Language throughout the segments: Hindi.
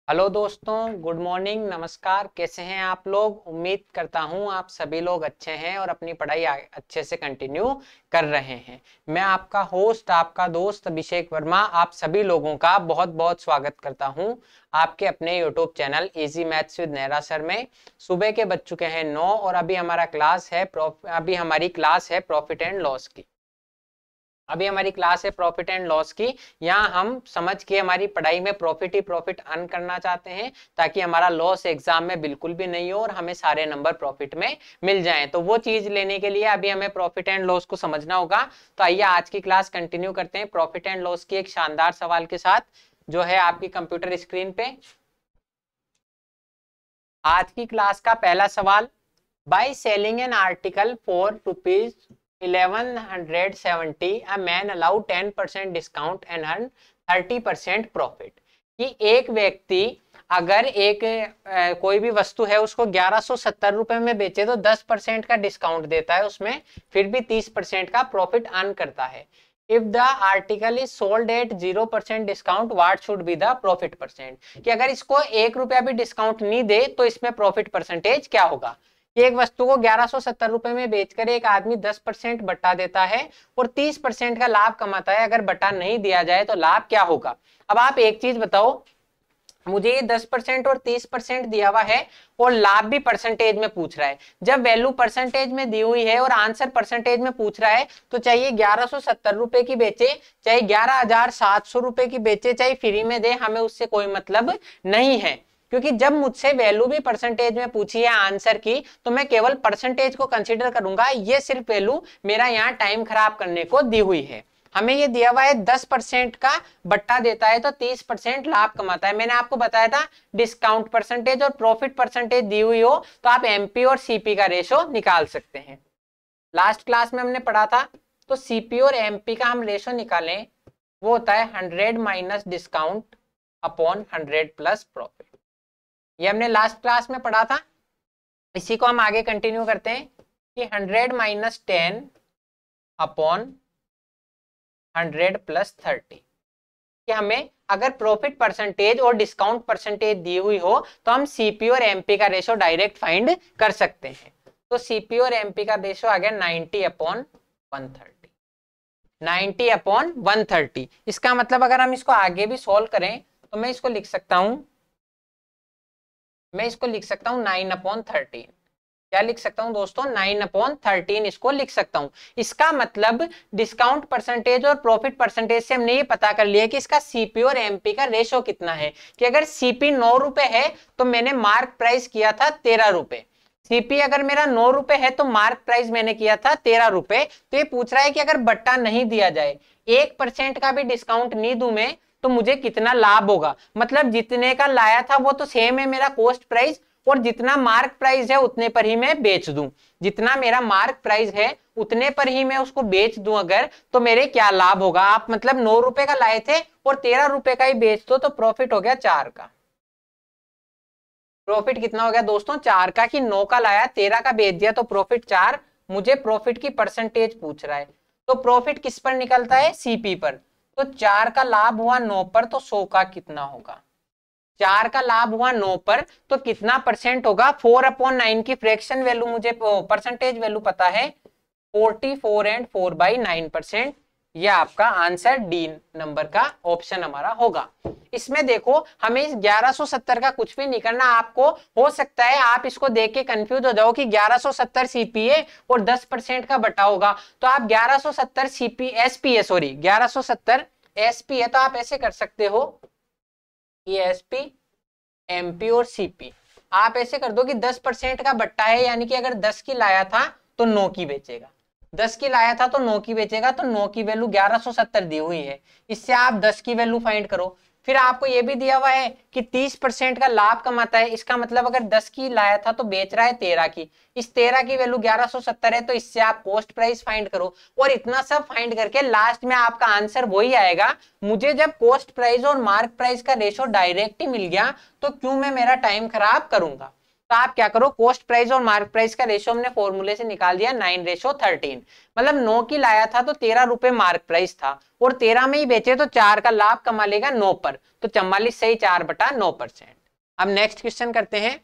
हेलो दोस्तों, गुड मॉर्निंग, नमस्कार। कैसे हैं आप लोग? उम्मीद करता हूं आप सभी लोग अच्छे हैं और अपनी पढ़ाई अच्छे से कंटिन्यू कर रहे हैं। मैं आपका होस्ट, आपका दोस्त अभिषेक वर्मा आप सभी लोगों का बहुत बहुत स्वागत करता हूं आपके अपने YouTube channel easy maths with Nehra sir में। सुबह के बज चुके हैं 9 और अभी हमारी क्लास है प्रॉफिट एंड लॉस की। अभी हमारी क्लास है प्रॉफिट एंड लॉस की। यहाँ हम समझ के हमारी पढ़ाई में प्रॉफिट ही प्रॉफिट अर्न करना चाहते हैं ताकि हमारा लॉस एग्जाम में बिल्कुल भी नहीं हो और हमें सारे नंबर प्रॉफिट में मिल जाएं। तो वो चीज लेने के लिए अभी हमें प्रॉफिट एंड लॉस को समझना होगा। तो आइए आज की क्लास कंटिन्यू करते हैं प्रॉफिट एंड लॉस की एक शानदार सवाल के साथ जो है आपकी कंप्यूटर स्क्रीन पे। आज की क्लास का पहला सवाल, by selling an article for rupees 1170 a man allow 10% discount and earn 30% profit. कि एक व्यक्ति अगर कोई भी वस्तु है उसको 1170 रुपए में बेचे तो 10% का डिस्काउंट देता है उसमें, फिर भी 30% का प्रॉफिट अर्न करता है। If the article is sold at 0% discount what should be the profit percent. कि अगर इसको 1 रुपया भी डिस्काउंट नहीं दे तो इसमें प्रॉफिट परसेंटेज क्या होगा। एक वस्तु को 1170 रुपए में बेचकर एक आदमी 10% बट्टा देता है और 30% का लाभ कमाता है। अगर बट्टा नहीं दिया जाए तो लाभ क्या होगा। अब आप एक चीज बताओ, मुझे ये 10% और 30% दिया हुआ है और लाभ भी परसेंटेज में पूछ रहा है। जब वैल्यू परसेंटेज में दी हुई है और आंसर परसेंटेज में पूछ रहा है तो चाहिए 1170 रुपए की बेचे, चाहे 11,700 रुपए की बेचे, चाहे फ्री में दे, हमें उससे कोई मतलब नहीं है। क्योंकि जब मुझसे वैल्यू भी परसेंटेज में पूछी है आंसर की तो मैं केवल परसेंटेज को कंसीडर करूंगा। ये सिर्फ वैल्यू मेरा यहाँ टाइम खराब करने को दी हुई है। हमें ये दिया हुआ है 10% का बट्टा देता है तो 30% लाभ कमाता है। मैंने आपको बताया था डिस्काउंट परसेंटेज और प्रॉफिट परसेंटेज दी हुई हो तो आप एमपी और सीपी का रेशो निकाल सकते हैं। लास्ट क्लास में हमने पढ़ा था तो सीपी और एमपी का हम रेशो निकालें, वो होता है 100 minus discount upon 100 plus profit. ये हमने लास्ट क्लास में पढ़ा था। इसी को हम आगे कंटिन्यू करते हैं कि 100 माइनस 10 अपॉन 100 प्लस 30। कि हमें अगर प्रॉफिट परसेंटेज और डिस्काउंट परसेंटेज दी हुई हो तो हम सीपी और एमपी का रेशो डायरेक्ट फाइंड कर सकते हैं। तो सीपी और एमपी का रेशो आ गया 90 अपॉन 130। 90 अपॉन 130। इसका मतलब अगर हम इसको आगे भी सॉल्व करें तो मैं इसको लिख सकता हूं 9 अपॉन 13। क्या लिख सकता हूं दोस्तों? 9 अपॉन 13 इसको लिख सकता हूं। इसका मतलब डिस्काउंट परसेंटेज और प्रॉफिट परसेंटेज से हमने ये पता कर लिया कि इसका सीपी और एमपी का रेशो कितना है। कि अगर सीपी 9 रुपए है तो मैंने मार्क प्राइस किया था 13 रुपए। सीपी अगर मेरा 9 रुपए है तो मार्क प्राइस मैंने किया था 13 रुपए। तो ये पूछ रहा है कि अगर बट्टा नहीं दिया जाए, 1% का भी डिस्काउंट नहीं दूं मैं, तो मुझे कितना लाभ होगा। मतलब जितने का लाया था वो तो सेम है मेरा कॉस्ट प्राइस, और जितना मार्क प्राइस है उतने पर ही मैं बेच दूं। जितना मेरा मार्क प्राइस है उतने पर ही मैं उसको बेच दूं अगर, तो मेरे क्या लाभ होगा। आप मतलब 9 रुपए का लाए थे और 13 रुपए का ही बेच दो तो प्रॉफिट हो गया 4 का। प्रॉफिट कितना हो गया दोस्तों? 4 का। कि 9 का लाया, 13 का बेच दिया तो प्रॉफिट 4। मुझे प्रॉफिट की परसेंटेज पूछ रहा है तो प्रॉफिट किस पर निकलता है? सीपी पर। तो 4 का लाभ हुआ 9 पर तो 100 का कितना होगा? 4 का लाभ हुआ 9 पर तो कितना परसेंट होगा? 4/9 की फ्रैक्शन वैल्यू मुझे परसेंटेज वैल्यू पता है 44 एंड 4/9%। यह आपका आंसर डी नंबर का ऑप्शन हमारा होगा। इसमें देखो हमें इस 1170 का कुछ भी नहीं करना। आपको हो सकता है आप इसको देख के कंफ्यूज हो जाओ कि 1170 सीपीए और 10% का बटा होगा। तो आप 1170 सीपी एसपीए, सॉरी 1170 एसपी है तो आप ऐसे कर सकते हो कि एसपी एमपी और सीपी आप ऐसे कर दो कि 10% का बट्टा है, यानी कि अगर 10 की लाया था तो 9 की बेचेगा। 10 की लाया था तो 9 की बेचेगा, तो 9 की वैल्यू 1170 दी हुई है। इससे आप 10 की वैल्यू फाइंड करो। फिर आपको यह भी दिया हुआ है कि 30% का लाभ कमाता है। इसका मतलब अगर 10 की लाया था तो बेच रहा है 13 की। इस 13 की वैल्यू 1170 है तो इससे आप कॉस्ट प्राइस फाइंड करो। और इतना सब फाइंड करके लास्ट में आपका आंसर वही आएगा। मुझे जब कॉस्ट प्राइस और मार्क प्राइस का रेशो डायरेक्ट ही मिल गया तो क्यों मैं मेरा टाइम खराब करूंगा। तो आप क्या करो, कॉस्ट प्राइस और मार्क प्राइस का रेशो हमने फॉर्मूले से निकाल दिया 9:13। मतलब 9 की लाया था तो 13 रुपए मार्क प्राइस था और 13 में ही बेचे तो 4 का लाभ कमा लेगा 9 पर। तो 44 सही 4/9%। अब नेक्स्ट क्वेश्चन करते हैं।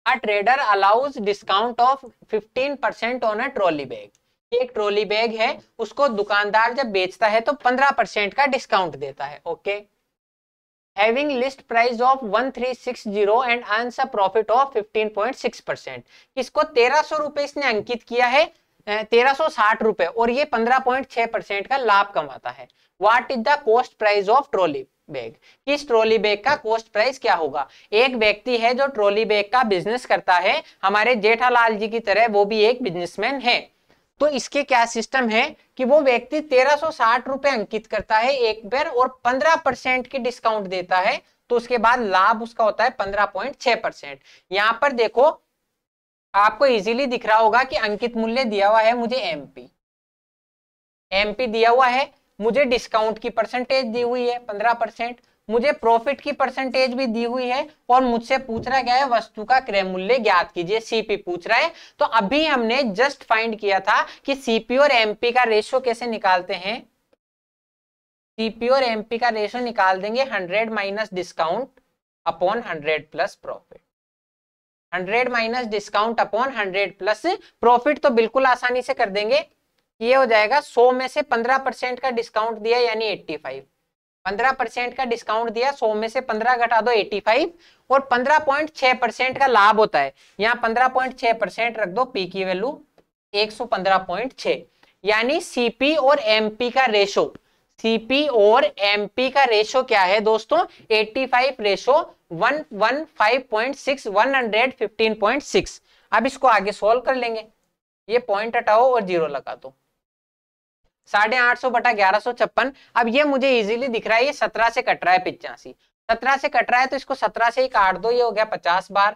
A trader allows discount of 15% on a trolley bag. एक ट्रॉली बैग है, उसको दुकानदार जब बेचता है तो 15% का डिस्काउंट देता है। Okay, having list price of 1360 and earns a profit of 15.6%। इसको 1300 रुपए इसने अंकित किया है, 1360 रुपए, और ये 15.6% का लाभ कमाता है। What is the cost price of trolley bag. इस ट्रॉली बैग का कॉस्ट प्राइस क्या होगा। एक व्यक्ति है जो ट्रॉली बैग का बिजनेस करता है, हमारे जेठालाल जी की तरह वो भी एक बिजनेसमैन है। तो इसके क्या सिस्टम है कि वो व्यक्ति 1360 रुपए अंकित करता है एक बार और 15% की डिस्काउंट देता है, तो उसके बाद लाभ उसका होता है 15.6%। यहां पर देखो आपको इजीली दिख रहा होगा कि अंकित मूल्य दिया हुआ है मुझे एमपी दिया हुआ है, मुझे डिस्काउंट की परसेंटेज दी हुई है 15%, मुझे प्रॉफिट की परसेंटेज भी दी हुई है, और मुझसे पूछ रहा गया है वस्तु का क्रय मूल्य ज्ञात कीजिए, सीपी पूछ रहा है। तो अभी हमने जस्ट फाइंड किया था कि सीपी और एमपी का रेशो कैसे निकालते हैं। सीपी और एमपी का रेशो निकाल देंगे 100 minus discount upon 100 plus profit. 100 minus discount upon 100 plus profit तो बिल्कुल आसानी से कर देंगे। ये हो जाएगा 100 में से 15% का डिस्काउंट दिया यानी 85, 15% का डिस्काउंट दिया, 100 में से 15 घटा दो 85, और 15.6% का लाभ होता है। यहाँ 15.6% रख दो, पी की वैल्यू 115.6, यानी सीपी और एमपी का रेशो, सीपी और एमपी का रेशो क्या है दोस्तों, 85 रेशो 115.6, 115.6। अब इसको आगे सोल्व कर लेंगे, ये पॉइंट हटाओ और जीरो लगा दो, 850 बटा 1156। अब ये मुझे इजीली दिख रहा है, ये 17 से कट रहा है 85, 17 से कट रहा है तो इसको 17 से ही काट दो, ये हो गया 50 बार,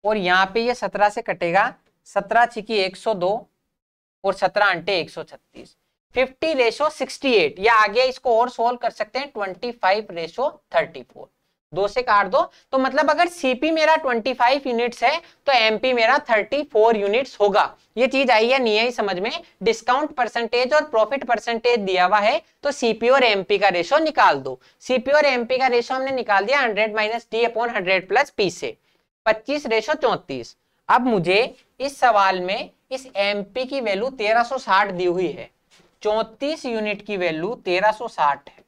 और यहाँ पे ये 17 से कटेगा, 17 छिकी 102 और 17 अंटे 136, 50 रेशो 68, या आगे इसको और सोल्व कर सकते हैं 25 रेशो 34, 2 से काट दो। तो मतलब अगर सीपी मेरा 25 यूनिट्स है तो एमपी मेरा 34 यूनिट्स होगा। ये चीज आई है नहीं आई समझ में। डिस्काउंट परसेंटेज और प्रॉफिट परसेंटेज दिया हुआ है तो सीपी और एमपी का रेशो निकाल दो। सीपी और एमपी का रेशो हमने निकाल दिया 100 minus D upon 100 plus P से, 25 रेशो 34। अब मुझे इस सवाल में इस एमपी की वैल्यू 1360 दी हुई है, 34 यूनिट की वैल्यू 1360 है,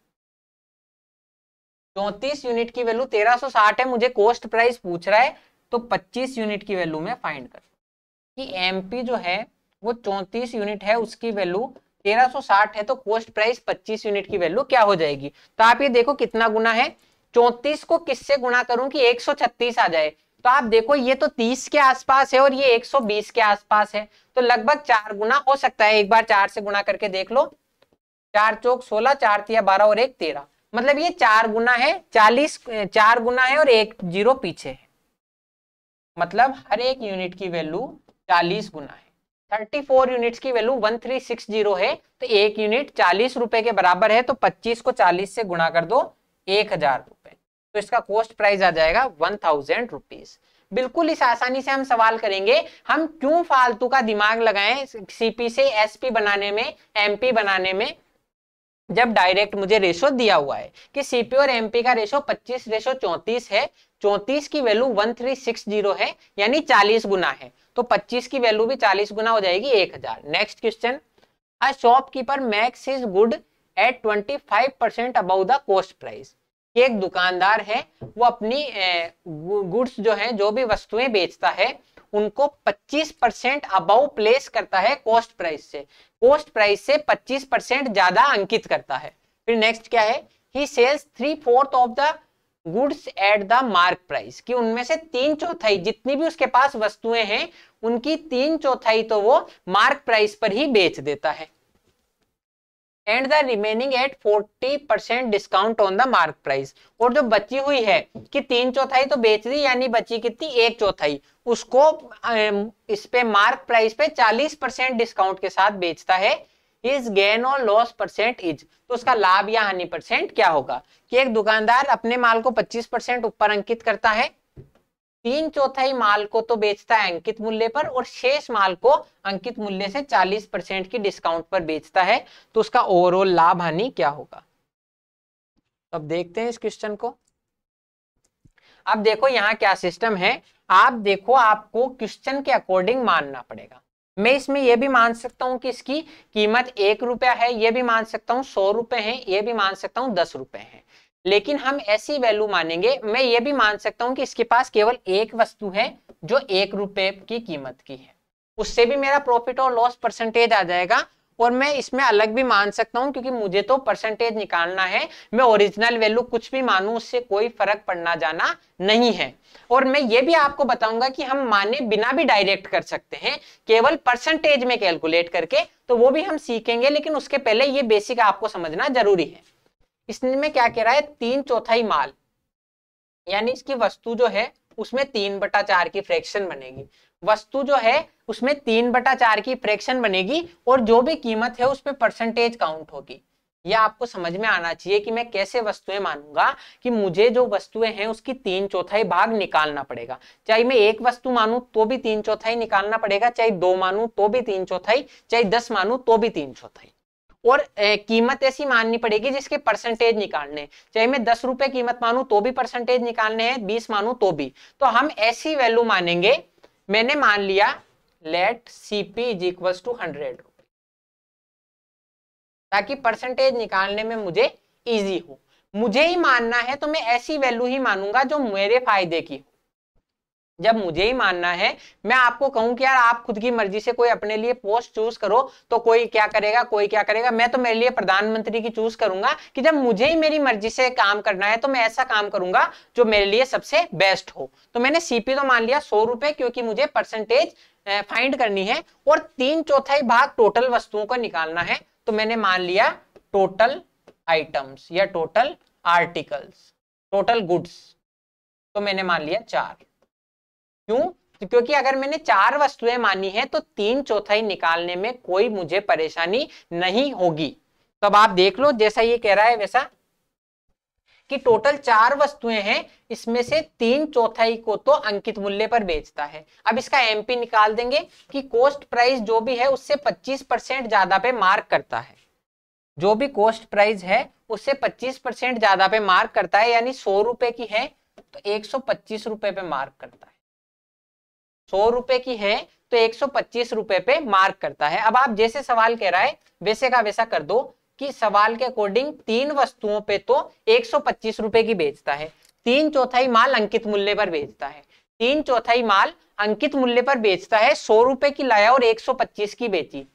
34 यूनिट की वैल्यू 1360 है, मुझे कॉस्ट प्राइस पूछ रहा है, तो 25 यूनिट की वैल्यू में फाइंड कर कि एमपी जो है वो 34 यूनिट है, उसकी वैल्यू 1360 है, तो कॉस्ट प्राइस 25 यूनिट की वैल्यू क्या हो जाएगी। तो आप ये देखो कितना गुना है, 34 को किससे गुणा करूं कि 136 आ जाए। तो आप देखो ये तो 30 के आसपास है और ये 120 के आसपास है, तो लगभग 4 गुना हो सकता है। एक बार 4 से गुणा करके देख लो, 4 चौक 16, 4 तिया 12 और 1 13, मतलब ये 4 गुना है, 40 4 गुना है और 1 जीरो पीछे है, मतलब हर एक यूनिट की वैल्यू 40 गुना है। 34 यूनिट्स की वैल्यू 1360 है, तो एक यूनिट 40 रुपए के बराबर है, तो 25 को 40 से गुणा कर दो 1000 रुपए, तो इसका कॉस्ट प्राइस आ जाएगा 1000 रुपीज। बिल्कुल इस आसानी से हम सवाल करेंगे। हम क्यों फालतू का दिमाग लगाएं सीपी से एसपी बनाने में, एमपी बनाने में, जब डायरेक्ट मुझे रेशो दिया हुआ है कि सीपी और एमपी का रेशो 25 रेशो 34 है, 34 की वैल्यू 1360 है, यानी 40 गुना है, तो 25 की वैल्यू भी 40 गुना हो जाएगी 1000। Next question, a shopkeeper makes his good at 25% above the cost price. एक दुकानदार है, वो अपनी गुड्स जो है, जो भी वस्तुएं बेचता है, उनको 25% अबव प्लेस करता है कॉस्ट प्राइस से, कॉस्ट प्राइस से 25% ज्यादा अंकित करता है। फिर नेक्स्ट क्या है, he sells 3/4 of the goods at the mark price, कि उनमें से 3/4 जितनी भी उसके पास वस्तुएं हैं उनकी 3/4 तो वो मार्क प्राइस पर ही बेच देता है, and the remaining at 40% discount on the mark price. और जो बची हुई है कि 3/4 तो बेच दी, यानी बची कितनी 1/4, उसको इस पे मार्क प्राइस पे 40% डिस्काउंट के साथ बेचता है। इज गेन और लॉस परसेंट इज, तो उसका लाभ या हानि परसेंट क्या होगा। कि एक दुकानदार अपने माल को 25% ऊपर अंकित करता है, 3/4 माल को तो बेचता है अंकित मूल्य पर, और शेष माल को अंकित मूल्य से 40% की डिस्काउंट पर बेचता है, तो उसका ओवरऑल लाभ हानि क्या होगा। तो अब देखते हैं इस क्वेश्चन को। अब देखो यहाँ क्या सिस्टम है, आप देखो आपको क्वेश्चन के अकॉर्डिंग मानना पड़ेगा। मैं इसमें यह भी मान सकता हूं कि इसकी कीमत 1 रुपया है, यह भी मान सकता हूं 100 रुपए है, यह भी मान सकता हूं 10 रुपए है, लेकिन हम ऐसी वैल्यू मानेंगे। मैं ये भी मान सकता हूं कि इसके पास केवल एक वस्तु है जो 1 रुपए की कीमत की है, उससे भी मेरा प्रॉफिट और लॉस परसेंटेज आ जाएगा। और मैं इसमें अलग भी मान सकता हूं क्योंकि मुझे तो परसेंटेज निकालना है, मैं ओरिजिनल वैल्यू कुछ भी मानूं उससे कोई फर्क पड़ना जाना नहीं है। और मैं ये भी आपको बताऊंगा कि हम माने बिना भी डायरेक्ट कर सकते हैं, केवल परसेंटेज में कैलकुलेट करके, तो वो भी हम सीखेंगे, लेकिन उसके पहले ये बेसिक आपको समझना जरूरी है। इसमें क्या कह रहा है, 3/4 माल, यानी इसकी वस्तु जो है उसमें 3/4 की फ्रैक्शन बनेगी, वस्तु जो है उसमें 3/4 की फ्रैक्शन बनेगी, और जो भी कीमत है उस पर परसेंटेज काउंट होगी। यह आपको समझ में आना चाहिए कि मैं कैसे वस्तुएं मानूंगा, कि मुझे जो वस्तुएं हैं उसकी 3/4 भाग निकालना पड़ेगा। चाहे मैं एक वस्तु मानूं तो भी 3/4 निकालना पड़ेगा, चाहे 2 मानूं तो भी 3/4, चाहे 10 मानूं तो भी 3/4। और कीमत ऐसी माननी पड़ेगी जिसके परसेंटेज निकालने, चाहे मैं 10 रुपए कीमत मानूं तो भी परसेंटेज निकालने हैं, 20 मानूं तो भी। तो हम ऐसी वैल्यू मानेंगे, मैंने मान लिया let CP is equal to 100 रुपए, ताकि परसेंटेज निकालने में मुझे इजी हो। मुझे ही मानना है तो मैं ऐसी वैल्यू ही मानूंगा जो मेरे फायदे की हो। जब मुझे ही मानना है, मैं आपको कहूं कि यार आप खुद की मर्जी से कोई अपने लिए पोस्ट चूज करो, तो कोई क्या करेगा कोई क्या करेगा, मैं तो मेरे लिए प्रधानमंत्री की चूज करूंगा कि जब मुझे ही मेरी मर्जी से काम करना है तो मैं ऐसा काम करूंगा जो मेरे लिए सबसे बेस्ट हो। तो मैंने CP तो मान लिया 100 रुपए, क्योंकि मुझे परसेंटेज फाइंड करनी है, और 3/4 भाग टोटल वस्तुओं को निकालना है, तो मैंने मान लिया टोटल आइटम्स या टोटल आर्टिकल्स, टोटल गुड्स, तो मैंने मान लिया 4। क्यों? क्योंकि अगर मैंने 4 वस्तुएं मानी है तो 3/4 निकालने में कोई मुझे परेशानी नहीं होगी। तो अब आप देख लो, जैसा ये कह रहा है वैसा, कि टोटल 4 वस्तुएं हैं, इसमें से 3/4 को तो अंकित मूल्य पर बेचता है। अब इसका MP निकाल देंगे कि कॉस्ट प्राइस जो भी है उससे 25% ज्यादा पे मार्क करता है, जो भी कॉस्ट प्राइस है उससे 25% ज्यादा पे मार्क करता है, यानी 100 रुपए की है तो 125 रुपए पे मार्क करता है, 100 रुपए की है तो 125 रुपए पे मार्क करता है। अब आप जैसे सवाल कह रहा है वैसे का वैसा कर दो, कि सवाल के अकॉर्डिंग 3 वस्तुओं पे तो 125 रुपए की बेचता है, 3/4 माल अंकित मूल्य पर बेचता है, 3/4 माल अंकित मूल्य पर बेचता है, 100 रुपए की लाया और 125 की बेची,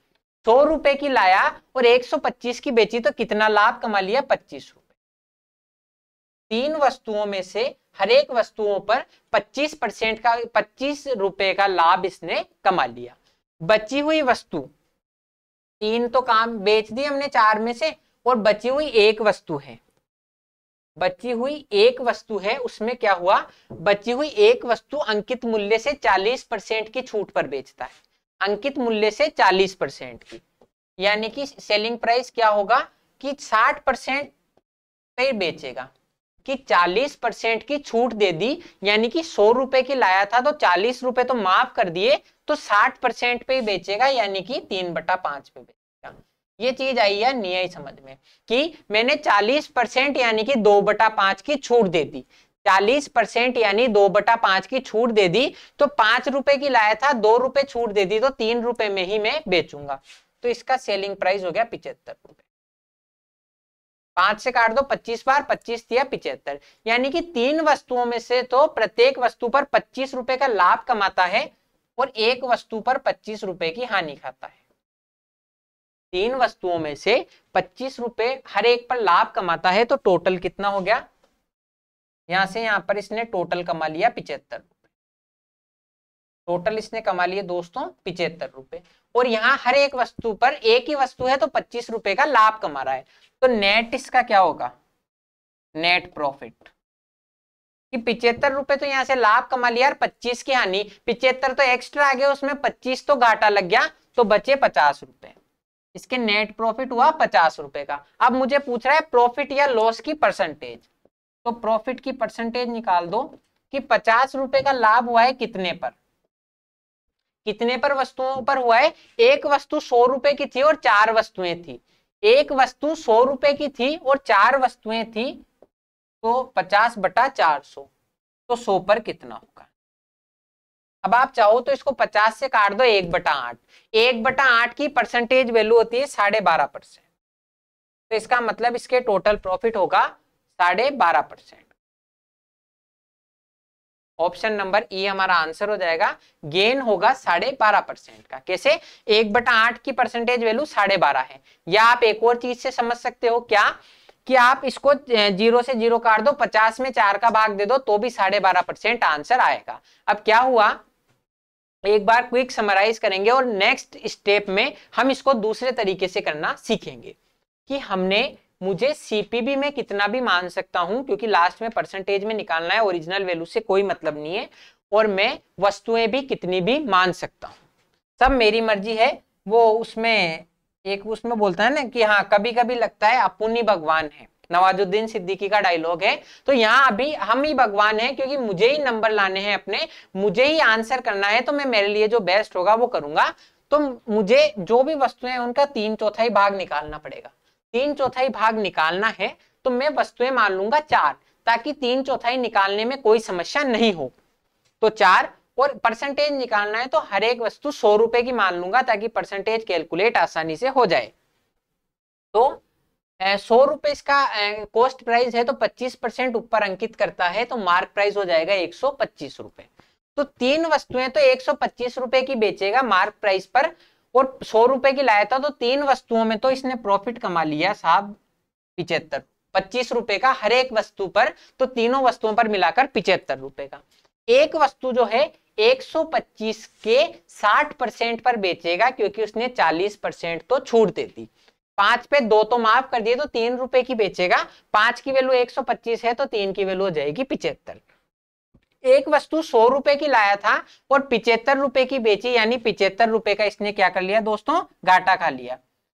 100 रुपए की लाया और 125 की बेची, तो कितना लाभ कमा लिया, 25 रुपए। 3 वस्तुओं में से हर एक वस्तुओं पर 25% का 25 रुपए का लाभ इसने कमा लिया। बची हुई वस्तु 3 तो काम बेच दी हमने 4 में से, और बची हुई एक वस्तु है, बची हुई एक वस्तु है, उसमें क्या हुआ, बची हुई एक वस्तु अंकित मूल्य से 40% की छूट पर बेचता है, अंकित मूल्य से 40% की, यानी कि सेलिंग प्राइस क्या होगा कि 60% पे बेचेगा, कि 40% की छूट दे दी, यानी कि 100 रुपए की लाया था तो 40 रुपए तो माफ कर दिए, तो 60% पे बेचेगा, यानी कि 3/5 पे बेचेगा। ये चीज आई है नहीं आई समझ में, कि मैंने 40% यानी कि 2/5 की छूट दे दी, 40% यानी 2/5 की छूट दे दी, तो 5 रुपए की लाया था, 2 रुपए छूट दे दी, तो 3 रुपए में ही मैं बेचूंगा, तो इसका सेलिंग प्राइस हो गया 75 रुपए। 5 से काट दो 25 बार, 25 दिया 75, यानी कि 3 वस्तुओं में से तो प्रत्येक वस्तु पर 25 रुपए का लाभ कमाता है और एक वस्तु पर 25 रुपए की हानि खाता है। 3 वस्तुओं में से 25 रुपए हर एक पर लाभ कमाता है, तो टोटल कितना हो गया, यहां से यहां पर इसने टोटल कमा लिया 75 रुपए, टोटल इसने कमा लिए दोस्तों 75 रुपए, और यहाँ हर एक वस्तु पर, एक ही वस्तु है तो 25 रुपए का लाभ कमा रहा है, तो नेट इसका क्या होगा, नेट प्रॉफिट, कि 75 रुपए तो यहां से लाभ कमा लिया, 25 की हानि, 75 तो एक्स्ट्रा आ गया उसमें, 25 तो घाटा लग गया, तो बचे 50 रुपए, इसके नेट प्रॉफिट हुआ 50 रुपए का। अब मुझे पूछ रहा है प्रॉफिट या लॉस की परसेंटेज, तो प्रॉफिट की परसेंटेज निकाल दो, कि 50 रुपए का लाभ हुआ है कितने पर, कितने पर वस्तुओं पर हुआ है, एक वस्तु 100 रुपए की थी और 4 वस्तुएं थी, एक वस्तु 100 रुपए की थी और 4 वस्तुएं थी, तो 50/400, तो 100 पर कितना होगा। अब आप चाहो तो इसको 50 से काट दो 1/8। 1/8 की परसेंटेज वैल्यू होती है 12.5%। तो इसका मतलब इसके टोटल प्रॉफिट होगा 12.5%। ऑप्शन नंबर ई हमारा आंसर हो जाएगा। गेन होगा 12.5% का। कैसे? 1/8 की परसेंटेज वैल्यू 12.5 है। या आप एक और चीज से समझ सकते हो क्या, कि आप इसको 0 से 0 काट दो, 50 में 4 का भाग दे दो, तो भी 12.5% आंसर आएगा। अब क्या हुआ, एक बार क्विक समराइज करेंगे और नेक्स्ट स्टेप में हम इसको दूसरे तरीके से करना सीखेंगे कि हमने मुझे सीपीबी में कितना भी मान सकता हूं, क्योंकि लास्ट में परसेंटेज में निकालना है, ओरिजिनल वैल्यू से कोई मतलब नहीं है। और मैं वस्तुएं भी कितनी भी मान सकता हूं, सब मेरी मर्जी है। वो उसमें एक उसमें बोलता है ना कि हाँ कभी कभी लगता है अपुन ही भगवान है, नवाजुद्दीन सिद्दीकी का डायलॉग है। तो यहाँ अभी हम ही भगवान हैं, क्योंकि मुझे ही नंबर लाने हैं अपने, मुझे ही आंसर करना है, तो मैं मेरे लिए जो बेस्ट होगा वो करूंगा। तो मुझे जो भी वस्तुएं हैं उनका 3/4 भाग निकालना पड़ेगा। 3/4 भाग निकालना है तो मैं वस्तुएं मान लूंगा 4, ताकि 3/4 निकालने में कोई समस्या नहीं हो। तो 4, और परसेंटेज निकालना है तो हर एक वस्तु 100 रुपए की मान लूंगा, ताकि परसेंटेज कैलकुलेट आसानी से हो जाए। तो 100 रुपए इसका कॉस्ट प्राइस है, तो 25% ऊपर अंकित करता है, तो मार्क प्राइस हो जाएगा 125 रुपए। तो 3 वस्तुएं तो 125 रुपए की बेचेगा मार्क प्राइस पर, और 100 रुपए की लाया था, तो 3 वस्तुओं में तो इसने प्रॉफिट कमा लिया साहब 75, 25 रुपए का हर एक वस्तु पर, तो तीनों वस्तुओं पर मिलाकर 75 रुपए का। एक वस्तु जो है 125 के 60% पर बेचेगा, क्योंकि उसने 40% तो छूट दे दी। 5 पे 2 तो माफ कर दिए, तो 3 रुपए की बेचेगा। 5 की वैल्यू 125 है, तो 3 की वैल्यू हो जाएगी 75। एक वस्तु 100 रुपए की लाया था और 75 रुपए की बेची, यानी 75 रुपए का इसने क्या कर लिया दोस्तों, घाटा खा लिया।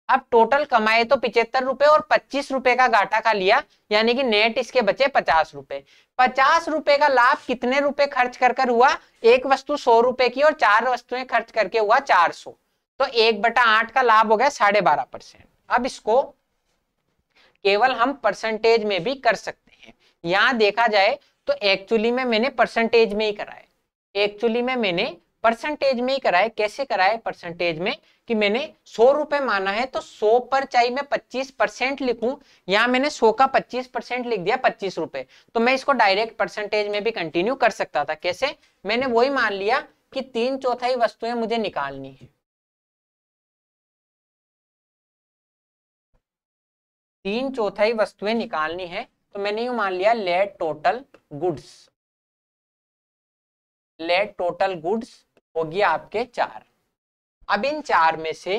अब टोटल कमाए तो 75 रुपए और 25 रुपए का घाटा खा लिया, यानी कि नेट इसके बचे 50 रुपए। 50 रुपए का लाभ कितने रुपए खर्च कर हुआ, एक वस्तु 100 रुपए की और 4 वस्तुएं खर्च करके हुआ 400। तो 1/8 का लाभ हो गया 12.5%। अब इसको केवल हम परसेंटेज में भी कर सकते हैं। यहां देखा जाए तो एक्चुअली में मैंने परसेंटेज में ही कराए, एक्चुअली में मैंने परसेंटेज में ही कराए। कैसे कराए परसेंटेज में, कि मैंने 100 रुपए माना है, तो 100 पर चाहे मैं 25% लिखूं, यहां मैंने 100 का 25% लिख दिया 25 रुपए। तो मैं इसको डायरेक्ट परसेंटेज में भी कंटिन्यू कर सकता था। कैसे? मैंने वही मान लिया कि 3/4 वस्तुएं मुझे निकालनी है, 3/4 वस्तुएं निकालनी है, तो मैंने यू मान लिया let total goods. Let total goods हो गया आपके 4। अब इन 4 में से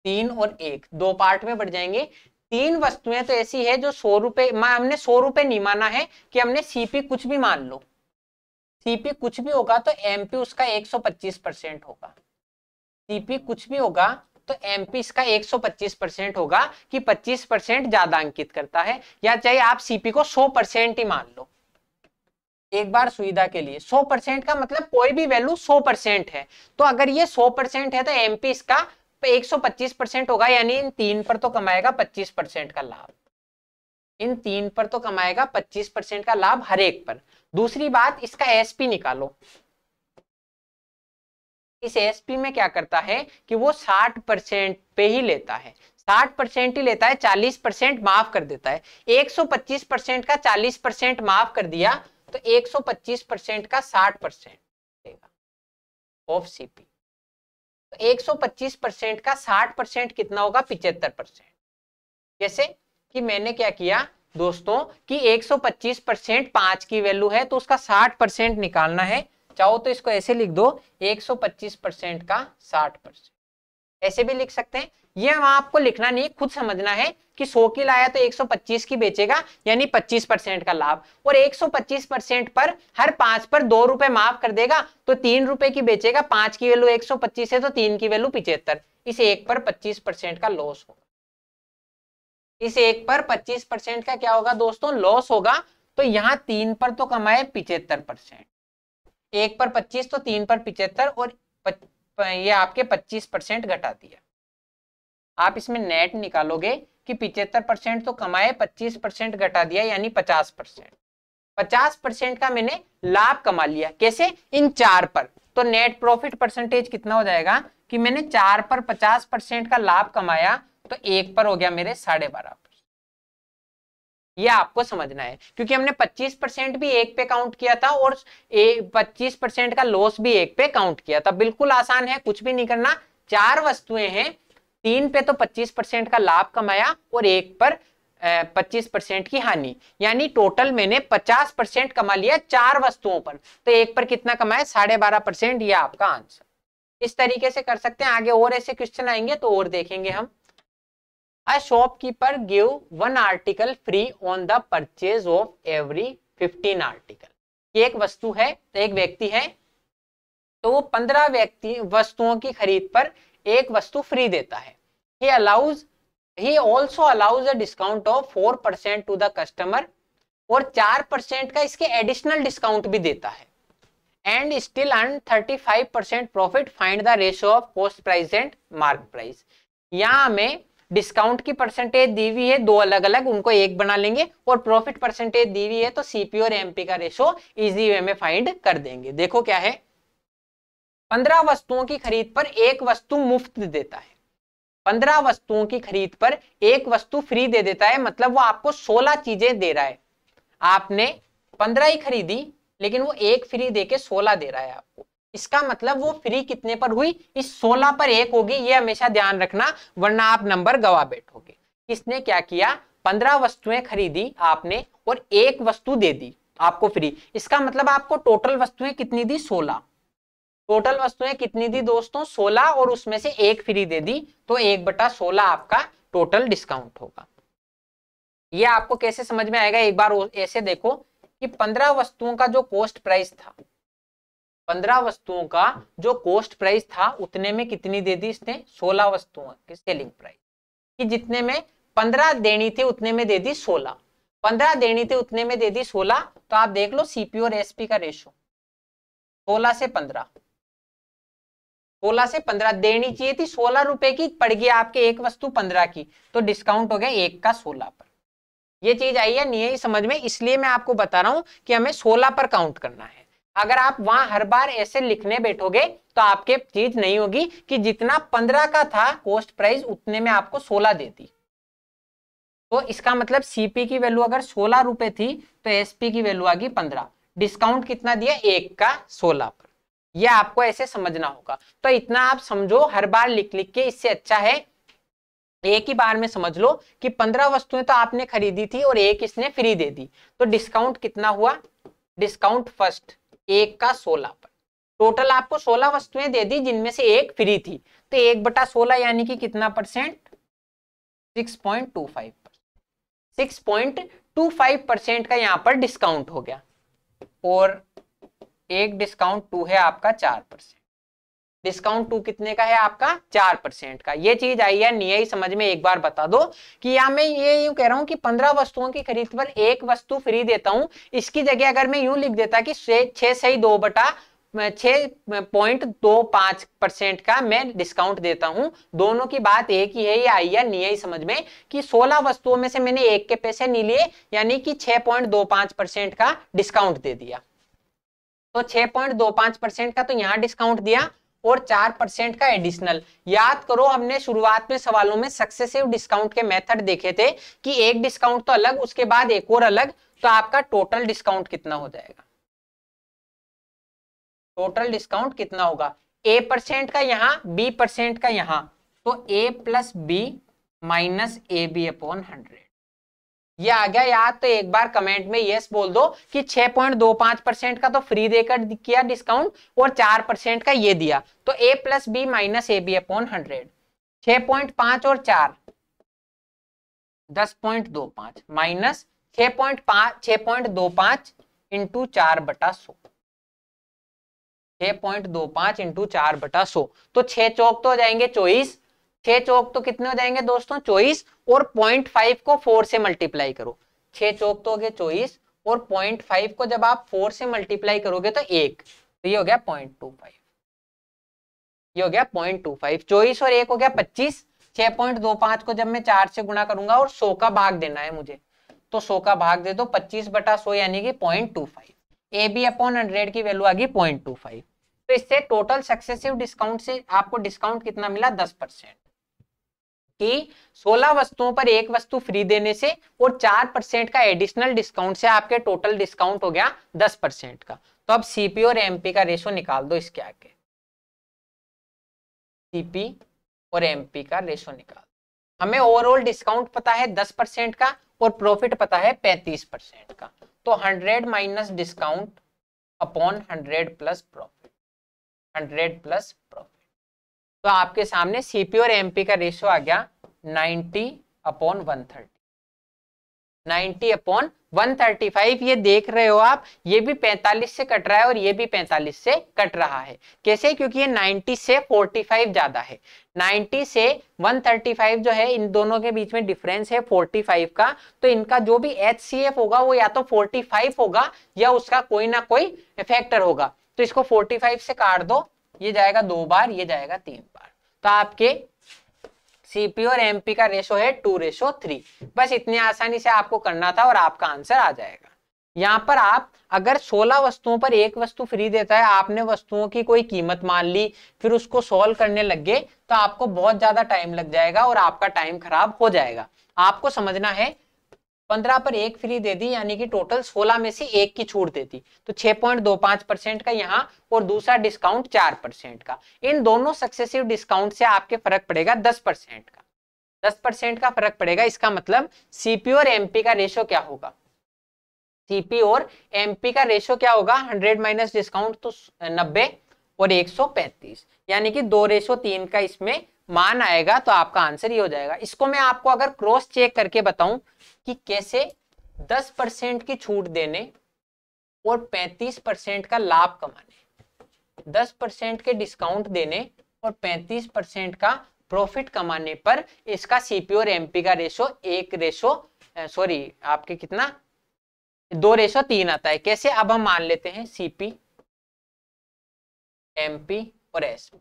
3 और 1 दो पार्ट में बढ़ जाएंगे। 3 वस्तुएं तो ऐसी है जो 100 रुपए, हमने 100 रुपए नहीं माना है, कि हमने सीपी कुछ भी मान लो, सीपी कुछ भी होगा तो एमपी उसका 125% होगा। सीपी कुछ भी होगा तो एमपी इसका 125% होगा, कि 25% ज्यादा अंकित करता है। या चाहे आप सीपी को 100% ही मान लो, एक बार सुविधा के लिए। 100% का मतलब कोई भी वैल्यू 100% है, तो अगर ये 100% है तो एमपी इसका 125% होगा, यानी इन 3 पर तो कमाएगा 25% का लाभ, इन 3 पर तो कमाएगा 25% का लाभ हर एक पर। दूसरी बात, इसका एसपी निकालो। इस एसपी में क्या करता है कि वो 60% पे ही लेता है, 60% ही लेता है, 40% माफ कर देता है। 125% का 40% माफ कर दिया, तो 125% का 60% देगा ऑफ सीपी। तो 125% का 60% कितना होगा, 75%। जैसे कि मैंने क्या किया दोस्तों, कि 125% 5 की वैल्यू है, तो उसका 60% निकालना है। चाहो तो इसको ऐसे लिख दो, 125% का 60%, ऐसे भी लिख सकते हैं। ये वहां आपको लिखना नहीं, खुद समझना है कि 100 की लाया तो 125 की बेचेगा, यानी 25% का लाभ, और 125% पर हर 5 पर 2 रुपए माफ कर देगा, तो 3 रुपए की बेचेगा। 5 की वैल्यू 125 है, तो 3 की वैल्यू 75। इस एक पर 25% का लॉस होगा, इस एक पर 25% का क्या होगा दोस्तों, लॉस होगा। तो यहाँ 3 पर तो कमाए 75%, एक पर 25 तो 3 पर 75, और ये आपके 25% घटा दिया। आप इसमें नेट निकालोगे कि 75% तो कमाए, 25% घटा दिया, यानी 50%। 50% का मैंने लाभ कमा लिया। कैसे? इन 4 पर। तो नेट प्रॉफिट परसेंटेज कितना हो जाएगा कि मैंने 4 पर 50% का लाभ कमाया, तो 1 पर हो गया मेरे 12.5%। ये आपको समझना है, क्योंकि हमने 25% भी 1 पे काउंट किया था और 25% का लॉस भी 1 पे काउंट किया था। बिल्कुल आसान है, कुछ भी नहीं करना। 4 वस्तुएं हैं, 3 पे तो 25% का लाभ कमाया और 1 पर 25% की हानि, यानी टोटल मैंने 50% कमा लिया 4 वस्तुओं पर। तो 1 पर कितना कमाया? 12.5%। ये आपका आंसर। इस तरीके से कर सकते हैं। आगे और ऐसे क्वेश्चन आएंगे तो और देखेंगे हम। A shopkeeper give one article free on the purchase of every 15 article। एक वस्तु है, तो एक व्यक्ति है, तो वो 15 वस्तुओं की खरीद पर एक वस्तु फ्री देता है। He also allows a discount of 4% to the customer, और 4% का इसके एडिशनल डिस्काउंट भी देता है। And still earn 35% profit, find the ratio of cost price and mark price। यहाँ हमें डिस्काउंट की परसेंटेज दी हुई है, 2 अलग अलग, उनको एक बना लेंगे, और प्रॉफिट परसेंटेज दी हुई है, तो सीपी और एमपी का रेशो इजी वे में फाइंड कर देंगे। देखो क्या है, 15 वस्तुओं की खरीद पर एक वस्तु मुफ्त देता है। 15 वस्तुओं की खरीद पर एक वस्तु फ्री दे देता है, मतलब वो आपको 16 चीजें दे रहा है। आपने 15 ही खरीदी, लेकिन वो एक फ्री देके 16 दे रहा है आपको। इसका मतलब वो फ्री कितने पर हुई? इस 16 पर एक होगी। ये हमेशा ध्यान रखना, वरना आप नंबर गवा बैठोगे। किसने क्या किया? 15 वस्तुएं खरीदी आपने और एक वस्तु दे दी आपको फ्री। इसका मतलब आपको टोटल वस्तुएं कितनी दी? 16। टोटल वस्तुएं कितनी दी दोस्तों? 16, और उसमें से एक फ्री दे दी, तो 1/16 आपका टोटल डिस्काउंट होगा। ये आपको कैसे समझ में आएगा? एक बार ऐसे देखो कि 15 वस्तुओं का जो कॉस्ट प्राइस था, 15 वस्तुओं का जो कॉस्ट प्राइस था, उतने में कितनी दे दी इसने? 16 वस्तुओं की सेलिंग प्राइस, कि जितने में 15 देनी थी उतने में दे दी 16। 15 देनी थी उतने में दे दी 16। तो आप देख लो सीपी और एसपी का रेशो 16 से 15। 16 से 15 देनी चाहिए थी, 16 रुपए की पड़ गई आपके एक वस्तु 15 की, तो डिस्काउंट हो गया 1 का 16 पर। ये चीज आई है नहीं है समझ में? इसलिए मैं आपको बता रहा हूं कि हमें 16 पर काउंट करना है। अगर आप वहां हर बार ऐसे लिखने बैठोगे तो आपके चीज नहीं होगी कि जितना 15 का था कॉस्ट प्राइस, उतने में आपको 16 देती। तो इसका मतलब सीपी की वैल्यू अगर 16 रुपए थी, तो एसपी की वैल्यू आ गई 15। डिस्काउंट कितना दिया? 1 का 16 पर। यह आपको ऐसे समझना होगा। तो इतना आप समझो, हर बार लिख लिख के, इससे अच्छा है एक ही बार में समझ लो कि 15 वस्तुएं तो आपने खरीदी थी और एक इसने फ्री दे दी। तो डिस्काउंट कितना हुआ? डिस्काउंट फर्स्ट 1 का 16 पर। टोटल आपको 16 वस्तुएं दे दी, जिनमें से एक फ्री थी, तो 1/16 यानी कि कितना परसेंट? 6.25%। 6.25% का यहाँ पर डिस्काउंट हो गया, और एक डिस्काउंट 2 है आपका 4%। डिस्काउंट 2 कितने का है आपका? 4% का। ये चीज आई है नहीं आई समझ में? एक बार बता दो कि या मैं ये यूं कह रहा हूं कि 15 वस्तुओं की खरीद पर एक वस्तु फ्री देता हूं, इसकी जगह अगर मैं यूं लिख देता कि 6.25% का मैं डिस्काउंट देता हूं, दोनों की बात एक ही है। ये आई है नहीं आई समझ में? कि 16 वस्तुओं में से मैंने एक के पैसे नहीं लिए, यानी कि 6.25% का डिस्काउंट दे दिया। तो 6.25% का तो यहां डिस्काउंट दिया, और 4% का एडिशनल। याद करो, हमने शुरुआत में सवालों में सक्सेसिव डिस्काउंट के मेथड देखे थे कि एक डिस्काउंट तो अलग, उसके बाद एक और अलग, तो आपका टोटल डिस्काउंट कितना हो जाएगा? टोटल डिस्काउंट कितना होगा? A% का यहां, B% का यहां, तो A plus B minus AB/100। ये आ गया याद? तो एक बार कमेंट में यस बोल दो कि 6.25% का तो फ्री देकर किया डिस्काउंट, और 4% का ये दिया, तो A plus B minus AB/100। 6.5 और 4 10.25 माइनस 6.25 इंटू 4/100। 6.25 इंटू 4/100, तो 6 चौक तो हो जाएंगे 24। 6 चौक तो कितने हो जाएंगे दोस्तों? 24, और 0.5 को 4 से मल्टीप्लाई करो। 6 चौक तो हो गए 24, और 0.5 को जब आप 4 से मल्टीप्लाई करोगे तो 1, तो ये हो गया 0.25। ये हो गया 0.25। 24 और 1 हो गया 25। 6.25 को जब मैं 4 से गुणा करूंगा और 100 का भाग देना है मुझे, तो 100 का भाग दे दो, 25/100 यानी कि 0.25। ए बी अपॉन 100 की वैल्यू आ गई 0.25। तो इससे टोटल सक्सेसिव डिस्काउंट से आपको डिस्काउंट कितना मिला, 10%। कि 16 वस्तुओं पर एक वस्तु फ्री देने से और 4% का एडिशनल डिस्काउंट से आपके टोटल डिस्काउंट हो गया 10% का। तो अब सीपी और एमपी का रेशो निकाल दो इसके आगे। सीपी और एमपी का रेशो निकाल, हमें ओवरऑल डिस्काउंट पता है 10% का और प्रॉफिट पता है 35% का। तो 100 minus discount upon 100 plus profit, 100 plus profit. तो आपके सामने सीपी और एमपी का रेशो आ गया 90/130, 90/135। ये देख रहे हो आप, ये भी 45 से कट रहा है और ये भी 45 से कट रहा है। कैसे? क्योंकि ये 90 से 45 ज्यादा है। 90 से 135 जो है, इन दोनों के बीच में डिफरेंस है 45 का। तो इनका जो भी HCF होगा वो या तो 45 होगा या उसका कोई ना कोई फैक्टर होगा। तो इसको 45 से काट दो, ये जाएगा 2 बार, ये जाएगा 3 बार। तो आपके सीपी और एमपी का रेशो है 2:3। बस इतनी आसानी से आपको करना था और आपका आंसर आ जाएगा। यहाँ पर आप अगर 16 वस्तुओं पर एक वस्तु फ्री देता है, आपने वस्तुओं की कोई कीमत मान ली, फिर उसको सॉल्व करने लग गए, तो आपको बहुत ज्यादा टाइम लग जाएगा और आपका टाइम खराब हो जाएगा। आपको समझना है 15 पर एक फ्री दे दी यानी कि टोटल 16 में से एक की छूट देती, तो 6.25% का यहाँ और दूसरा डिस्काउंट 4% का। इन दोनों सक्सेसिव डिस्काउंट से आपके फर्क पड़ेगा 10% का, 10% का फर्क पड़ेगा। इसका मतलब सीपी और एमपी का रेशो क्या होगा, सीपी और एमपी का रेशो क्या होगा, 100 माइनस डिस्काउंट तो 90 और 135, यानी कि 2:3 का इसमें मान आएगा। तो आपका आंसर ये हो जाएगा। इसको मैं आपको अगर क्रॉस चेक करके बताऊं कि कैसे 10% की छूट देने और 35% का लाभ कमाने, 10% के डिस्काउंट देने और 35% का प्रॉफिट कमाने पर इसका सीपी और एमपी का रेशो आपके कितना 2:3 आता है। कैसे? अब हम मान लेते हैं सीपी, एमपी और एसपी,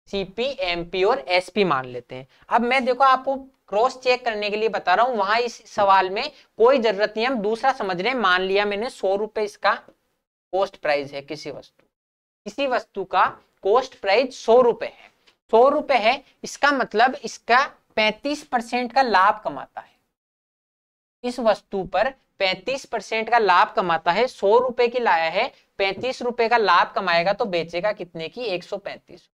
सीपी, एमपी और एसपी मान लेते हैं। अब मैं देखो आपको क्रॉस चेक करने के लिए बता रहा हूं, वहां इस सवाल में कोई जरूरत नहीं, हम दूसरा समझ रहे हैं। मान लिया मैंने 100 रुपए इसका कॉस्ट प्राइस है, किसी वस्तु का कॉस्ट प्राइस 100 रुपए है, 100 रुपए है। इसका मतलब इसका 35% का लाभ कमाता है, इस वस्तु पर 35% का लाभ कमाता है। 100 रुपए की लाया है, 35 रुपए का लाभ कमाएगा तो बेचेगा कितने की, 135।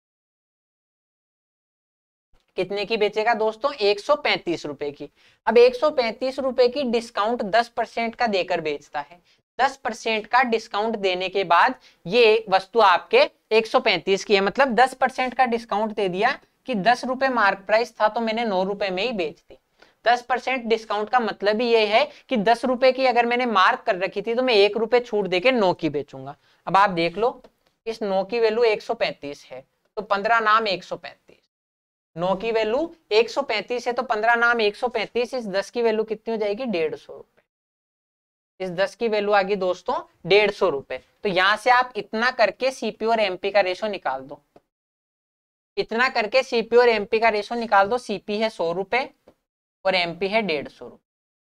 कितने की बेचेगा दोस्तों, 135 रुपए की। अब 135 रुपए की डिस्काउंट 10% का देकर बेचता है। 10% का डिस्काउंट देने के बाद ये वस्तु आपके 135 की है, मतलब 10% का डिस्काउंट दे दिया कि 10 रुपए मार्क प्राइस था तो मैंने 9 रुपए में ही बेच दी। 10% डिस्काउंट का मतलब ही ये है कि 10 रुपए की अगर मैंने मार्क कर रखी थी तो मैं 1 रुपए छूट देके 9 की बेचूंगा। अब आप देख लो, इस 9 की वैल्यू 135 है तो 15 नाम 135, 9 की वैल्यू 135 है तो 15 नाम 135, इस 10 की वैल्यू कितनी हो जाएगी, 150 रुपए। इस 10 की वैल्यू आ गई दोस्तों 150 रुपए। तो यहां से आप इतना करके सीपी और एमपी का रेशो निकाल दो, इतना करके सीपी और एमपी का रेशो निकाल दो। सीपी है 100 रुपए और एमपी है 150 रुपए,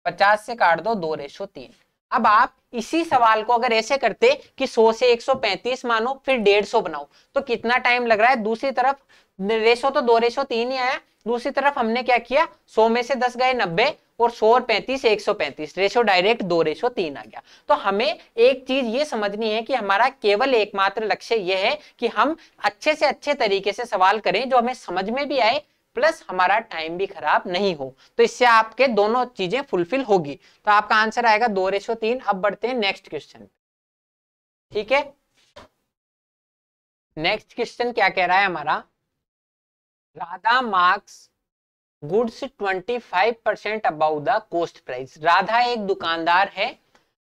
50 से काट दो, 2:3। अब आप इसी सवाल को अगर ऐसे करते कि 100 से 135 मानो फिर 150 बनाओ तो कितना टाइम लग रहा है। दूसरी तरफ रेशो तो 2:3 ही आया, दूसरी तरफ हमने क्या किया, 100 में से 10 गए 90 और 100 और 35 135, रेशो डायरेक्ट 2:3 आ गया। तो हमें एक चीज ये समझनी है कि हमारा केवल एकमात्र लक्ष्य ये है कि हम अच्छे से अच्छे तरीके से सवाल करें जो हमें समझ में भी आए प्लस हमारा टाइम भी खराब नहीं हो। तो इससे आपके दोनों चीजें फुलफिल होगी। तो आपका आंसर आएगा 2:3। अब बढ़ते हैं नेक्स्ट क्वेश्चन, ठीक है। नेक्स्ट क्वेश्चन क्या कह रहा है हमारा, Radha marks goods 25% about the cost price. Radha एक दुकानदार है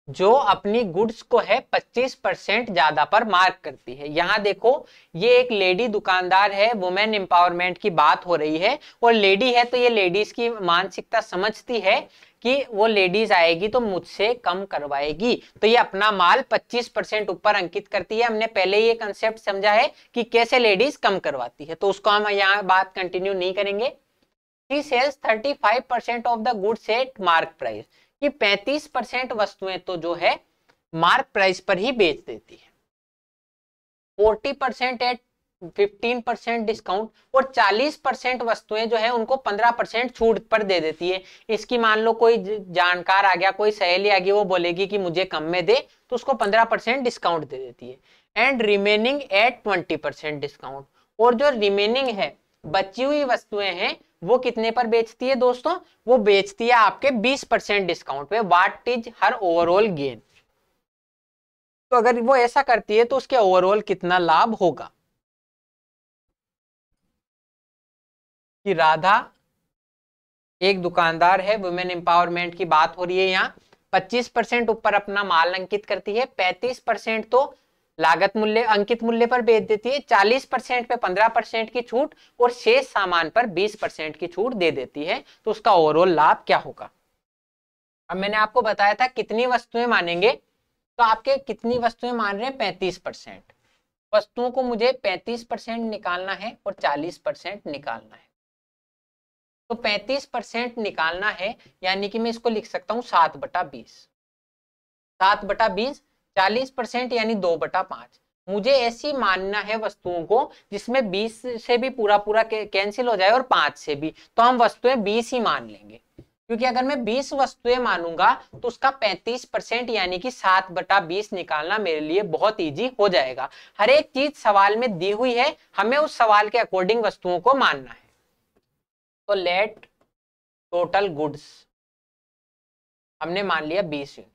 जो अपनी गुड्स को है 25% ज्यादा पर मार्क करती है। यहाँ देखो ये एक लेडी दुकानदार है, वुमेन एम्पावरमेंट की बात हो रही है और लेडी है तो ये लेडीज की मानसिकता समझती है कि वो लेडीज आएगी तो मुझसे कम करवाएगी, तो ये अपना माल 25% ऊपर अंकित करती है। हमने पहले ये कंसेप्ट समझा है कि कैसे लेडीज कम करवाती है, तो उसको हम यहाँ बात कंटिन्यू नहीं करेंगे। She sales 35% of the goods eight mark price, कि 35% वस्तुएं तो जो है मार्क प्राइस पर ही बेच देती है। 40% एट 15% डिस्काउंट, और 40% वस्तुएं जो है उनको 15% छूट पर दे देती है। इसकी मान लो कोई जानकार आ गया, कोई सहेली आ गई, वो बोलेगी कि मुझे कम में दे, तो उसको 15% डिस्काउंट दे देती है। एंड रिमेनिंग एट 20% डिस्काउंट, और जो रिमेनिंग है, बची हुई वस्तुएं हैं, वो कितने पर बेचती है दोस्तों? वो बेचती है आपके 20% डिस्काउंट पे। What is her overall gain? तो अगर वो ऐसा करती है तो उसके ओवरऑल कितना लाभ होगा? कि राधा एक दुकानदार है, वुमेन एम्पावरमेंट की बात हो रही है यहाँ। 25% ऊपर अपना माल अंकित करती है, 35% तो लागत मूल्य अंकित मूल्य पर बेच देती है, 40% पे 15% की छूट, और शेष सामान पर 20% की छूट दे देती है। तो उसका ओवरऑल लाभ क्या होगा? अब मैंने आपको बताया था कितनी वस्तुएं मानेंगे, तो आपके कितनी वस्तुएं मान रहे हैं? 35%। वस्तुओं को मुझे 35% निकालना है और 40% निकालना है। तो 35% निकालना है, यानी कि मैं इसको लिख सकता हूं 7/20। 7/20, 40% यानी 2/5। मुझे ऐसी मानना है वस्तुओं को जिसमें 20 से भी पूरा पूरा कैंसिल हो जाए और 5 से भी, तो हम वस्तुएं 20 ही मान लेंगे। क्योंकि अगर मैं 20 वस्तुएं मानूंगा तो उसका 35% यानी कि 7/20 निकालना मेरे लिए बहुत इजी हो जाएगा। हर एक चीज सवाल में दी हुई है, हमें उस सवाल के अकॉर्डिंग वस्तुओं को मानना है। तो लेट टोटल गुड्स हमने मान लिया 20 यूनिट,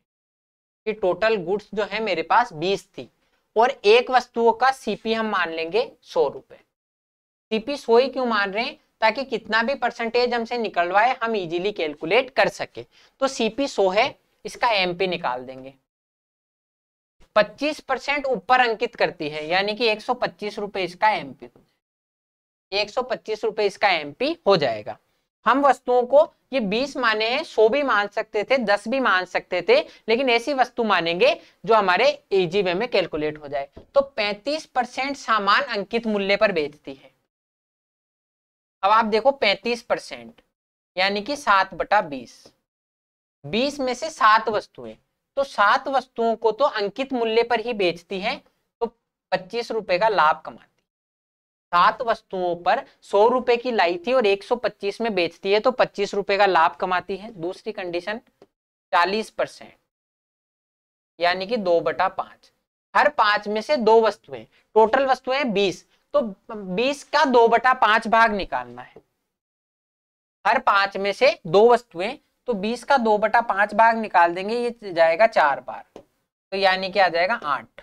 कि टोटल गुड्स जो है मेरे पास 20 थी, और एक वस्तुओं का सीपी हम मान लेंगे 100 रुपए। सीपी 100 ही क्यों मान रहे हैं? ताकि कितना भी परसेंटेज हमसे निकलवाए हम इजीली कैलकुलेट कर सके। तो सीपी 100 है, इसका एमपी निकाल देंगे। 25% ऊपर अंकित करती है, यानी कि 125 रुपए इसका एमपी, 125 रुपए इसका एमपी हो जाएगा। हम वस्तुओं को ये 20 माने हैं, 100 भी मान सकते थे, 10 भी मान सकते थे, लेकिन ऐसी वस्तु मानेंगे जो हमारे इजी वे में कैलकुलेट हो जाए। तो 35% सामान अंकित मूल्य पर बेचती है। अब आप देखो 35% यानी कि 7/20, 20 में से 7 वस्तुएं, तो 7 वस्तुओं को तो अंकित मूल्य पर ही बेचती है, तो 25 रुपए का लाभ कमाती है। 7 वस्तुओं पर 100 रुपए की लाई थी और 125 में बेचती है, तो 25 रुपए का लाभ कमाती है। दूसरी कंडीशन 40%, यानी कि 2/5। हर 5 में से 2 वस्तुएं, टोटल वस्तुएं 20, तो 20 का 2/5 भाग निकालना है। हर 5 में से 2 वस्तुएं, तो 20 का 2/5 भाग निकाल देंगे, ये जाएगा 4 बार, तो यानी कि आ जाएगा 8।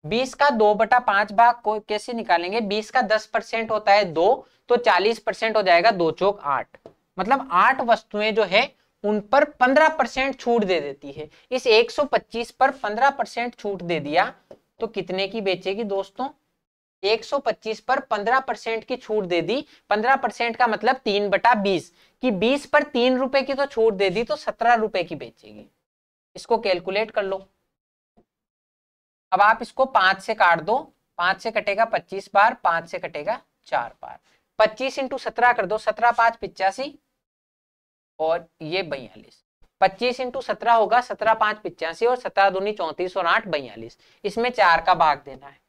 20 का 2/5 भाग को कैसे निकालेंगे? 20 का 10% होता है 2, तो 40% हो जाएगा, 2 चौक 8। मतलब 8 वस्तुएं जो है उन पर 15% छूट दे देती है। इस 125 पर 15% छूट दे दिया, तो कितने की बेचेगी दोस्तों? 125 पर 15% की छूट दे दी। 15% का मतलब 3/20, कि 20 पर 3 रुपए की तो छूट दे दी, तो 17 रुपए की बेचेगी। इसको कैलकुलेट कर लो। अब आप इसको 5 से काट दो, 5 से कटेगा 25 बार, 5 से कटेगा 4 बार। 25 इंटू 17 कर दो, 17 5 85, और ये 42। 25 इंटू 17 होगा 17 5 85, और 17 दूनी 34 और 8 42। इसमें 4 का भाग देना है,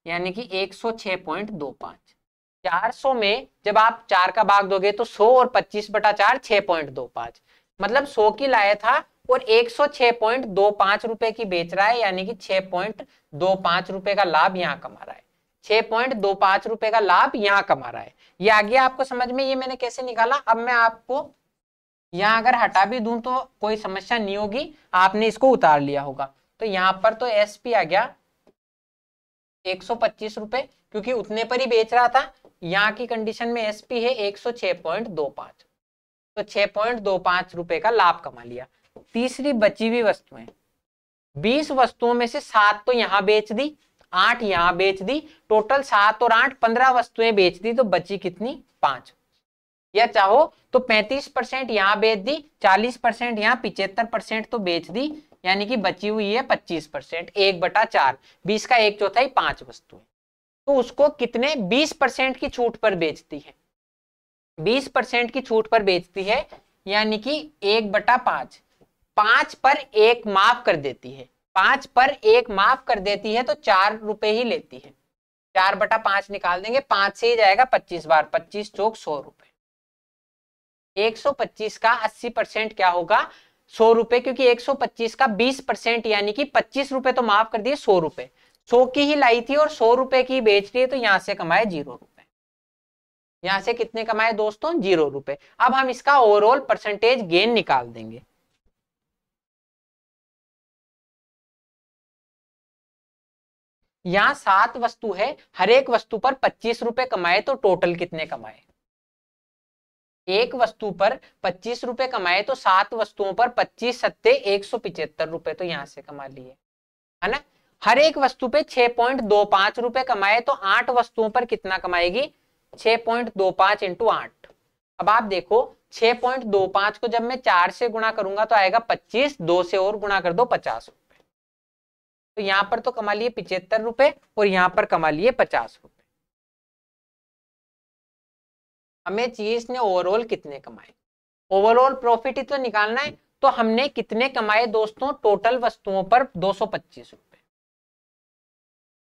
यानी कि 106.25। 400 में जब आप 4 का भाग दोगे तो 100 और 25/4 6.25, मतलब 100 की लाया था और 106.25 रुपए की बेच रहा है, यानी कि 6.25 रुपए का लाभ यहाँ कमा रहा है। 6.25 रुपए का लाभ यहाँ कमा रहा है। ये आ गया आपको समझ में? ये मैंने कैसे निकाला? अब मैं आपको यहाँ अगर हटा भी दूं तो कोई समस्या नहीं होगी, आपने इसको उतार लिया होगा। तो यहाँ पर तो एसपी आ गया 125 रुपए, क्योंकि उतने पर ही बेच रहा था। यहाँ की कंडीशन में एसपी है 106.25, तो 6.25 रुपए का लाभ कमा लिया। तीसरी बची हुई वस्तुएं, 20 वस्तुओं में से 7 तो यहां बेच दी, 8 यहां बेच दी, टोटल 7 और 8 15 वस्तुएं बेच दी, तो बची कितनी? 5। या चाहो तो 35% यहां बेच दी, 40% यहां, 75% तो बेच दी, यानी कि बची हुई है 25%, 1/4। 20 का 1/4 5 वस्तुएं, तो उसको कितने? 20% की छूट पर बेचती है। 20% की छूट पर बेचती है, यानी कि 1/5, 5 पर 1 माफ कर देती है, 5 पर 1 माफ कर देती है तो 4 रुपए ही लेती है। 4/5 निकाल देंगे, 5 से ही जाएगा 25 बार, 25 चौक 100 रुपए। 125 का 80% क्या होगा? 100 रुपए, क्योंकि 125 का 20% यानी कि 25 रुपए तो माफ कर दिए, 100 रुपए। 100 की ही लाई थी और 100 रुपए की बेच रही है, तो यहां से कमाए 0 रुपए। यहां से कितने कमाए दोस्तों? 0 रुपए। अब हम इसका ओवरऑल परसेंटेज गेन निकाल देंगे। यहां 7 वस्तु है, हर एक वस्तु पर 25 रुपए कमाए, तो टोटल कितने कमाए? एक वस्तु पर 25 रुपए कमाए तो 7 वस्तुओं पर 25 सत्ते 175 रुपए तो यहां से कमा लिए, है ना। हर एक वस्तु पे 6.25 रुपए कमाए तो 8 वस्तुओं पर कितना कमाएगी? 6.25 इंटू 8। अब आप देखो 6.25 को जब मैं 4 से गुणा करूंगा तो आएगा 25, 2 से और गुणा कर दो 50 रुपए। तो यहां पर तो कमा लिए 75 रुपए और यहां पर कमा लिए 50 रुपए। हमें चाहिए इसने ओवरऑल कितने कमाए। ओवरऑल प्रॉफिट ही तो निकालना है, तो हमने कितने कमाए दोस्तों? टोटल वस्तुओं पर 225 रुपए।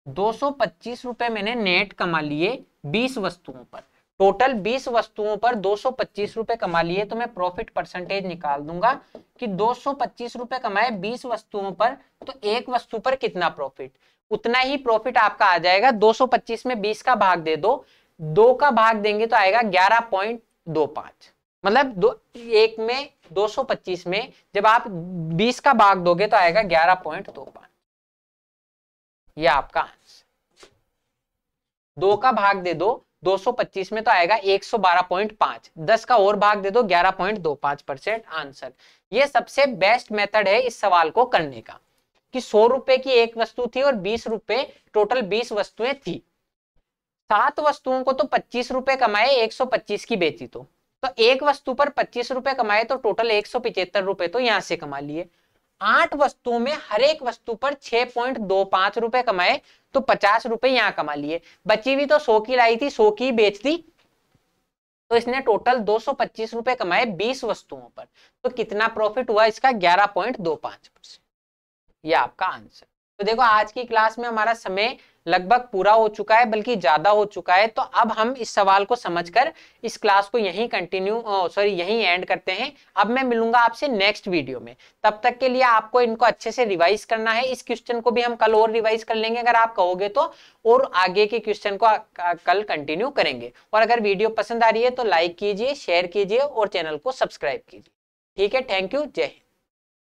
225 रुपए मैंने नेट कमा लिए 20 वस्तुओं पर। टोटल 20 वस्तुओं पर 225 रुपए कमा लिए, तो मैं प्रॉफिट परसेंटेज निकाल दूंगा कि 225 रुपए कमाए 20 वस्तुओं पर, तो एक वस्तु पर कितना प्रॉफिट? उतना ही प्रॉफिट आपका आ जाएगा। 225 में 20 का भाग दे दो, 2 का भाग देंगे तो आएगा 11.25। मतलब एक में 225 में जब आप 20 का भाग दोगे तो आएगा 11.25। यह आपका आंसर। 2 का भाग दे दो 225 में तो आएगा 112.5, 10 का और भाग दे दो 11.25% आंसर। ये सबसे बेस्ट मेथड है इस सवाल को करने का, कि 100 रुपए की एक वस्तु थी और 20 रुपए, टोटल 20 वस्तुएं थी। 7 वस्तुओं को तो 25 रुपए कमाए, 125 की बेची तो एक वस्तु पर 25 रुपए कमाए तो टोटल 175 रुपए तो यहां से कमा लिए। 8 वस्तुओं में हर एक वस्तु पर 6.25 रुपए कमाए तो 50 रुपए यहां कमा लिए। बची हुई तो 100 की लाई थी, 100 की बेच दी, तो इसने टोटल 225 रुपए कमाए 20 वस्तुओं पर। तो कितना प्रॉफिट हुआ इसका? 11.25%। यह आपका आंसर। तो देखो आज की क्लास में हमारा समय लगभग पूरा हो चुका है, बल्कि ज्यादा हो चुका है। तो अब हम इस सवाल को समझकर इस क्लास को यहीं यहीं एंड करते हैं। अब मैं मिलूंगा आपसे नेक्स्ट वीडियो में। तब तक के लिए आपको इनको अच्छे से रिवाइज करना है। इस क्वेश्चन को भी हम कल और रिवाइज कर लेंगे अगर आप कहोगे तो, और आगे के क्वेश्चन को कल कंटिन्यू करेंगे। और अगर वीडियो पसंद आ रही है तो लाइक कीजिए, शेयर कीजिए और चैनल को सब्सक्राइब कीजिए। ठीक है, थैंक यू, जय हिंद।